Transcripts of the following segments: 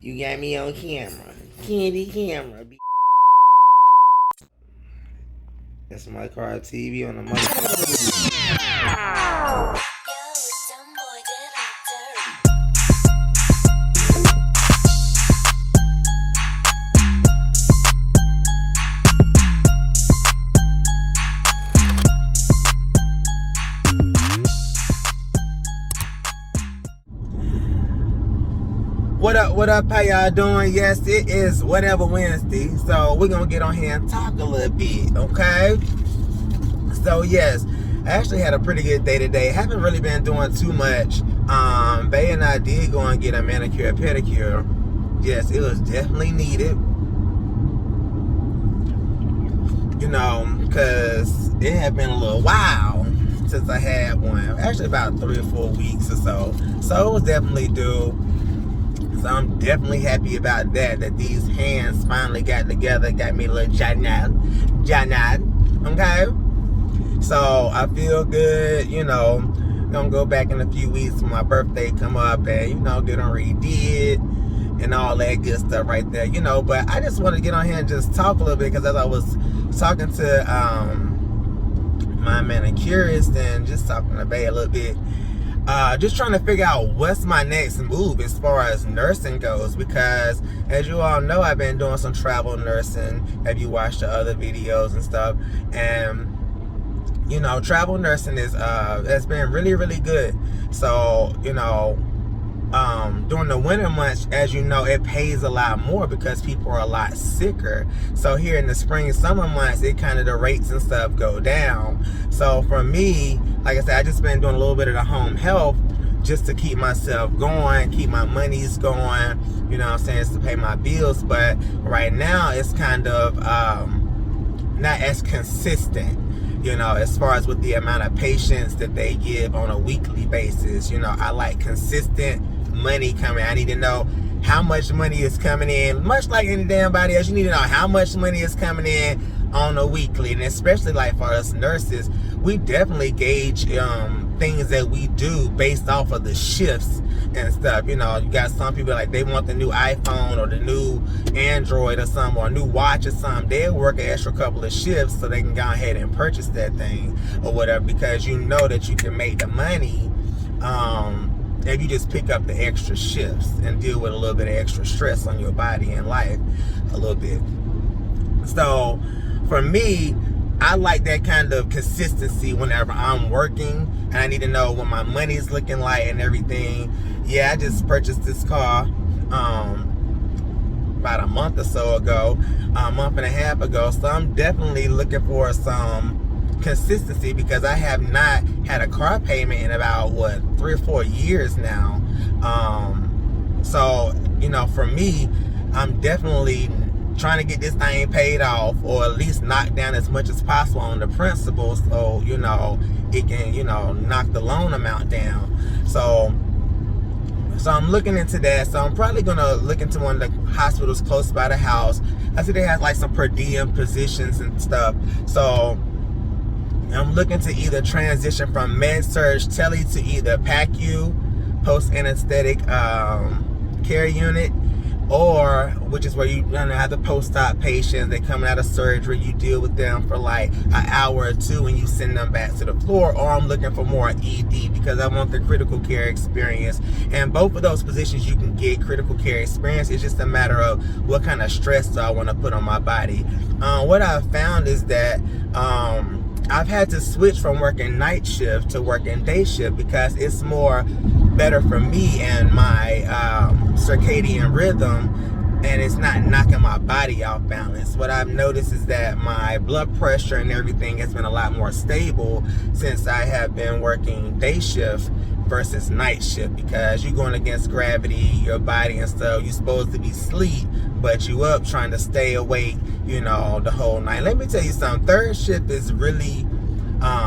You got me on camera. Candy camera. That's my car TV on the motherfucker. What up, how y'all doing? Yes, it is Whatever Wednesday, so we're gonna get on here and talk a little bit, okay? So yes, I actually had a pretty good day today. Haven't really been doing too much. Bay and I did go and get a manicure and pedicure. Yes, it was definitely needed. You know, because it had been a little while since I had one. Actually about 3 or 4 weeks or so. So it was definitely due. So I'm definitely happy about that these hands finally got together, got me a little janad, okay? So I feel good, you know. Gonna go back in a few weeks when my birthday come up and, you know, get them redid and all that good stuff right there, you know. But I just want to get on here and just talk a little bit, because as I was talking to my manicurist and just talking to Bay a little bit, just trying to figure out what's my next move as far as nursing goes, because as you all know, I've been doing some travel nursing. Have you watched the other videos and stuff? And you know, travel nursing is has been really, really good. So, you know, during the winter months, as you know, it pays a lot more because people are a lot sicker. So here in the spring, summer months, it kind of, the rates and stuff go down. So for me, like I said, I just been doing a little bit of the home health just to keep myself going, keep my monies going, you know what I'm saying, it's to pay my bills. But right now it's kind of not as consistent, you know, as far as with the amount of patients that they give on a weekly basis. You know, I like consistent money coming. I need to know how much money is coming in. Much like any damn body else, you need to know how much money is coming in on a weekly. And especially like for us nurses, we definitely gauge things that we do based off of the shifts and stuff. You know, you got some people like they want the new iPhone or the new Android or something, or a new watch or something. They'll work an extra couple of shifts so they can go ahead and purchase that thing or whatever, because you know that you can make the money if you just pick up the extra shifts and deal with a little bit of extra stress on your body and life a little bit. So for me, I like that kind of consistency whenever I'm working, and I need to know what my money's looking like and everything. Yeah, I just purchased this car about a month or so ago, a month and a half ago. So I'm definitely looking for some consistency, because I have not had a car payment in about 3 or 4 years now. So you know, for me, I'm definitely trying to get this thing paid off, or at least knock down as much as possible on the principal, so you know it can, you know, knock the loan amount down. So I'm looking into that. So I'm probably gonna look into one of the hospitals close by the house. I see they have like some per diem positions and stuff. So I'm looking to either transition from med-surg tele to either PACU, post anesthetic care unit, or which is where you have the post-op patients. They coming out of surgery, you deal with them for like an hour or two and you send them back to the floor. Or I'm looking for more ED, because I want the critical care experience. And both of those positions you can get critical care experience. It's just a matter of what kind of stress do I want to put on my body. What I've found is that I've had to switch from working night shift to working day shift, because it's more better for me and my circadian rhythm, and it's not knocking my body off balance. What I've noticed is that my blood pressure and everything has been a lot more stable since I have been working day shift versus night shift, because you're going against gravity, your body and stuff. You're supposed to be asleep, but you up trying to stay awake, you know, the whole night. Let me tell you something, third shift is really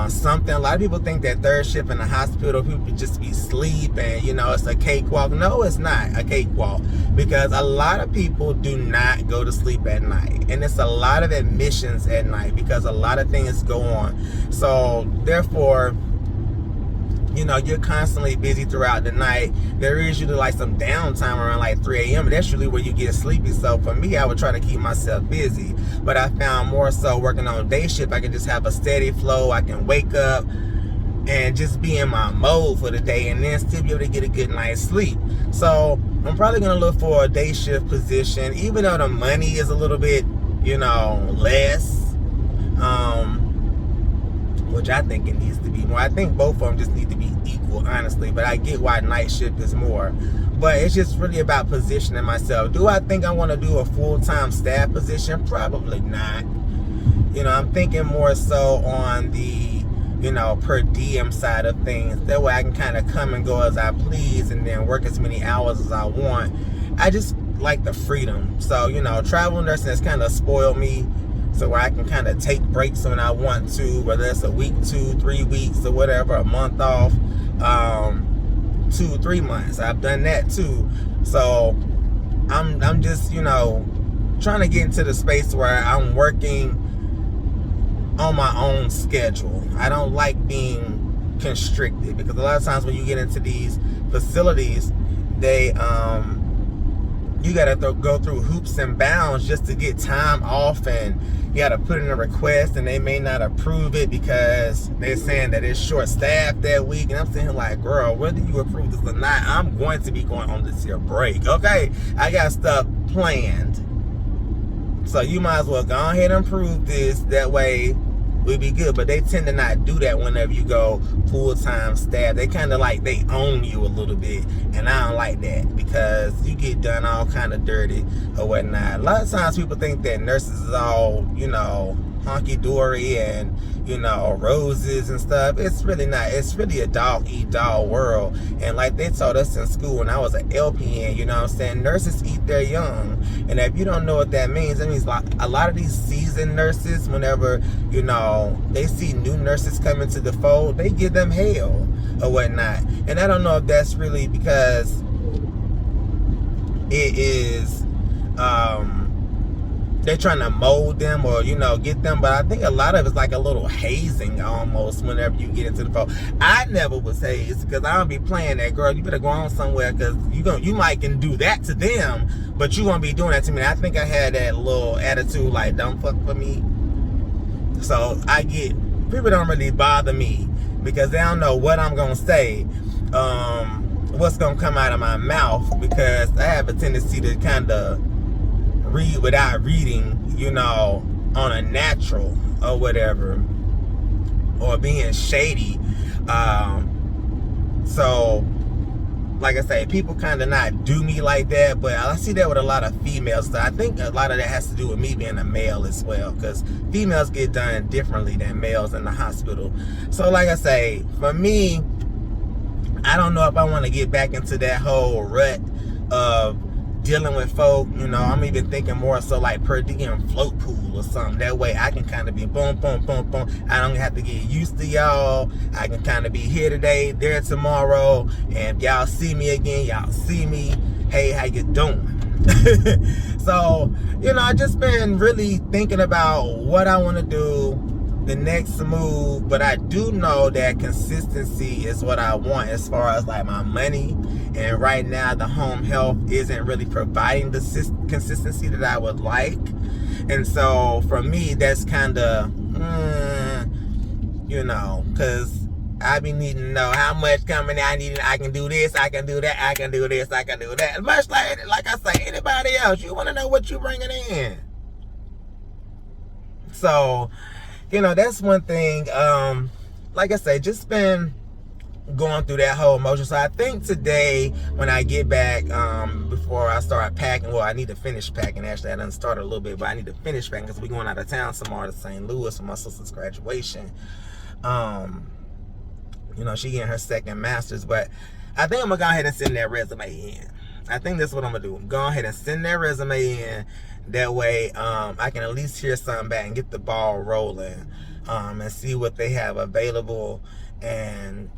something. A lot of people think that third shift in the hospital, people just be asleep and, you know, it's a cakewalk. No, it's not a cakewalk, because a lot of people do not go to sleep at night, and it's a lot of admissions at night because a lot of things go on. So therefore, you're constantly busy throughout the night. There is usually like some downtime around like 3 a.m. and that's usually where you get sleepy. So for me, I would try to keep myself busy. But I found more so working on day shift, I can just have a steady flow. I can wake up and just be in my mode for the day and then still be able to get a good night's sleep. So I'm probably going to look for a day shift position, even though the money is a little bit, less. Which I think it needs to be more. I think both of them just need to be equal, honestly. But I get why night shift is more. But it's just really about positioning myself. Do I think I want to do a full-time staff position? Probably not. I'm thinking more so on the, per diem side of things. That way I can kind of come and go as I please and then work as many hours as I want. I just like the freedom. So, travel nursing has kind of spoiled me. So where I can kind of take breaks when I want to, whether it's a week, 2, 3 weeks, or whatever, a month off, 2, 3 months. I've done that too. So I'm just, trying to get into the space where I'm working on my own schedule. I don't like being constricted, because a lot of times when you get into these facilities, they you gotta go through hoops and bounds just to get time off, and you gotta put in a request and they may not approve it because they're saying that it's short staffed that week. And I'm sitting here like, girl, whether you approve this or not, I'm going to be going on this here break, okay? I got stuff planned, so you might as well go ahead and approve this. That way we'll be good. But they tend to not do that whenever you go full-time staff. They kind of like, they own you a little bit, and I don't like that, because you get done all kind of dirty or whatnot. A lot of times people think that nurses is all, honky-dory and, roses and stuff. It's really not. It's really a dog-eat-dog world. And like they taught us in school when I was an LPN, nurses eat their young. And if you don't know what that means like a lot of these seasoned nurses, whenever, they see new nurses come into the fold, they give them hell or whatnot. And I don't know if that's really because it is, they're trying to mold them or, get them. But I think a lot of it's like a little hazing almost whenever you get into the fold. I never was hazed, because I don't be playing that, girl. You better go on somewhere, because you might can do that to them, but you won't be doing that to me. I think I had that little attitude like, don't fuck with me. So people don't really bother me, because they don't know what I'm going to say, what's going to come out of my mouth, because I have a tendency to kind of read without reading, on a natural or whatever, or being shady. So like I say, people kind of not do me like that, but I see that with a lot of females. So I think a lot of that has to do with me being a male as well, because females get done differently than males in the hospital. So like I say, for me, I don't know if I want to get back into that whole rut of dealing with folk. I'm even thinking more so like per diem float pool or something. That way I can kind of be boom, boom, boom, boom. I don't have to get used to y'all. I can kind of be here today, there tomorrow, and if y'all see me again, y'all see me. Hey, how you doing? So, I just been really thinking about what I want to do, the next move. But I do know that consistency is what I want as far as like my money. And right now the home health isn't really providing the consistency that I would like. And so for me, that's kind of, because I be needing to know how much coming I need. I can do this, I can do that, I can do this, I can do that. Much like I say, anybody else, you want to know what you bringing in. So, that's one thing. Like I say, just been going through that whole emotion. So I think today when I get back, before I start packing, well, I need to finish packing. Actually, I done started a little bit, but I need to finish packing because we're going out of town tomorrow to St. Louis for my sister's graduation. She getting her second master's, but I think I'm gonna go ahead and send that resume in. I think that's what I'm gonna do. Go ahead and send that resume in. That way, I can at least hear something back and get the ball rolling, and see what they have available. And,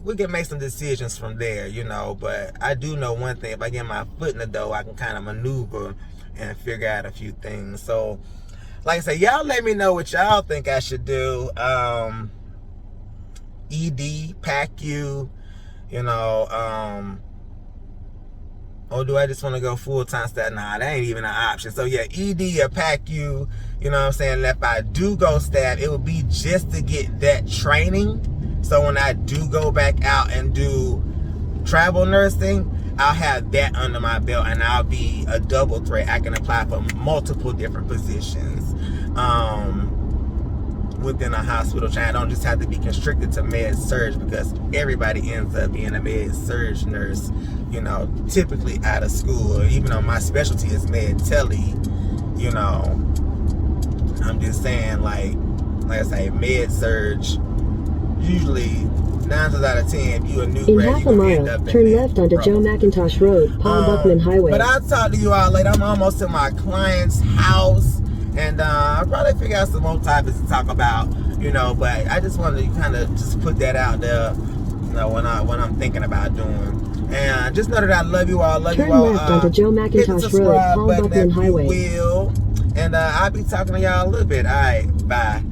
we can make some decisions from there, but I do know one thing. If I get my foot in the door, I can kind of maneuver and figure out a few things. So, like I say, y'all let me know what y'all think I should do. ED, PACU, you know, or do I just want to go full-time staff? Nah, that ain't even an option. So yeah, ED or PACU, you know what I'm saying? And if I do go staff, it would be just to get that training. So when I do go back out and do travel nursing, I'll have that under my belt and I'll be a double threat. I can apply for multiple different positions within a hospital chain. I don't just have to be constricted to med surg, because everybody ends up being a med surg nurse, you know, typically out of school. Even though my specialty is med tele, you know, I'm just saying, like I say, med surg, usually 9 times out of 10, if you a new in grad, half a mile, turn left onto Joe McIntosh Road, Paul Buckman Highway. But I'll talk to you all later. I'm almost to my client's house, and I'll probably figure out some more topics to talk about, you know. But I just wanted to kind of just put that out there, you know, when I'm thinking about doing. And just know that I love you all. Love turn you all. Left onto Joe McIntosh Road, Paul Buckman Highway. And I'll be talking to y'all a little bit. All right, bye.